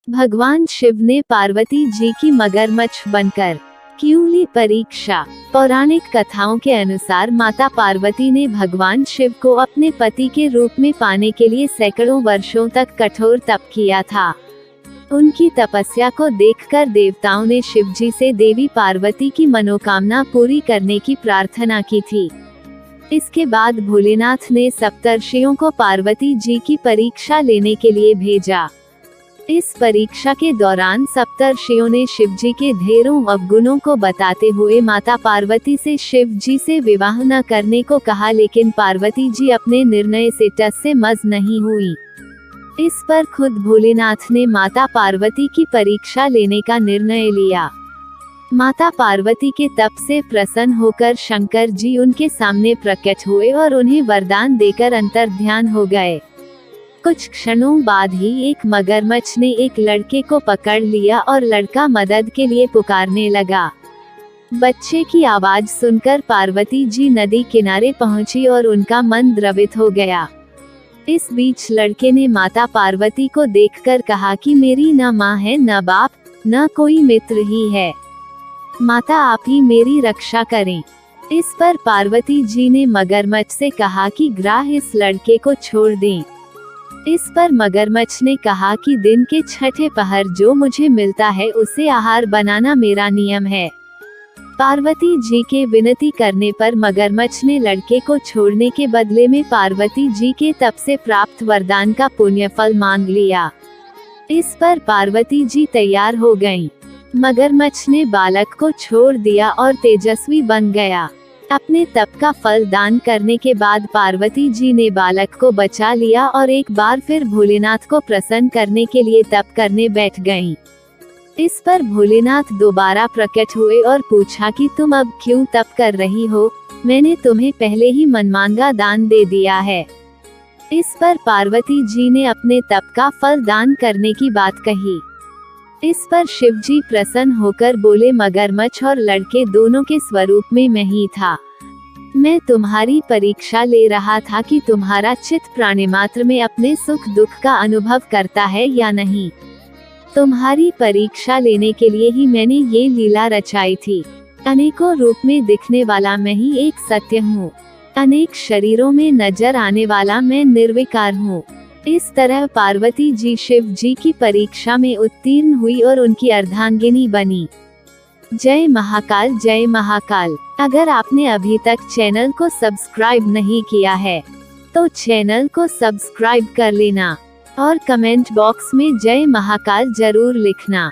भगवान शिव ने पार्वती जी की मगरमच्छ बनकर क्यों ली परीक्षा। पौराणिक कथाओं के अनुसार माता पार्वती ने भगवान शिव को अपने पति के रूप में पाने के लिए सैकड़ों वर्षों तक कठोर तप किया था। उनकी तपस्या को देखकर देवताओं ने शिव जी से देवी पार्वती की मनोकामना पूरी करने की प्रार्थना की थी। इसके बाद भोलेनाथ ने सप्तर्षियों को पार्वती जी की परीक्षा लेने के लिए भेजा। इस परीक्षा के दौरान सप्तर्षियों ने शिव जी के ढेरों अवगुणों को बताते हुए माता पार्वती से शिव जी से विवाह न करने को कहा, लेकिन पार्वती जी अपने निर्णय से टस से मस नहीं हुई। इस पर खुद भोलेनाथ ने माता पार्वती की परीक्षा लेने का निर्णय लिया। माता पार्वती के तप से प्रसन्न होकर शंकर जी उनके सामने प्रकट हुए और उन्हें वरदान देकर अंतर्ध्यान हो गए। कुछ क्षणों बाद ही एक मगरमच्छ ने एक लड़के को पकड़ लिया और लड़का मदद के लिए पुकारने लगा। बच्चे की आवाज सुनकर पार्वती जी नदी किनारे पहुंची और उनका मन द्रवित हो गया। इस बीच लड़के ने माता पार्वती को देखकर कहा कि मेरी न माँ है, न बाप, न कोई मित्र ही है। माता आप ही मेरी रक्षा करें। इस पर पार्वती जी ने मगरमच्छ से कहा कि ग्राह इस लड़के को छोड़ दें। इस पर मगरमच्छ ने कहा कि दिन के छठे पहर जो मुझे मिलता है उसे आहार बनाना मेरा नियम है। पार्वती जी के विनती करने पर मगरमच्छ ने लड़के को छोड़ने के बदले में पार्वती जी के तप से प्राप्त वरदान का पुण्यफल मांग लिया। इस पर पार्वती जी तैयार हो गईं। मगरमच्छ ने बालक को छोड़ दिया और तेजस्वी बन गया। अपने तप का फल दान करने के बाद पार्वती जी ने बालक को बचा लिया और एक बार फिर भोलेनाथ को प्रसन्न करने के लिए तप करने बैठ गईं। इस पर भोलेनाथ दोबारा प्रकट हुए और पूछा कि तुम अब क्यों तप कर रही हो, मैंने तुम्हें पहले ही मनमांगा दान दे दिया है। इस पर पार्वती जी ने अपने तप का फल दान करने की बात कही। इस पर शिव जी प्रसन्न होकर बोले, मगरमच्छ और लड़के दोनों के स्वरूप में मैं ही था। मैं तुम्हारी परीक्षा ले रहा था कि तुम्हारा चित्त प्राणिमात्र में अपने सुख दुख का अनुभव करता है या नहीं। तुम्हारी परीक्षा लेने के लिए ही मैंने ये लीला रचाई थी। अनेकों रूप में दिखने वाला मैं ही एक सत्य हूँ। अनेक शरीरों में नजर आने वाला मैं निर्विकार हूँ। इस तरह पार्वती जी शिव जी की परीक्षा में उत्तीर्ण हुई और उनकी अर्धांगिनी बनी। जय महाकाल, जय महाकाल। अगर आपने अभी तक चैनल को सब्सक्राइब नहीं किया है तो चैनल को सब्सक्राइब कर लेना और कमेंट बॉक्स में जय महाकाल जरूर लिखना।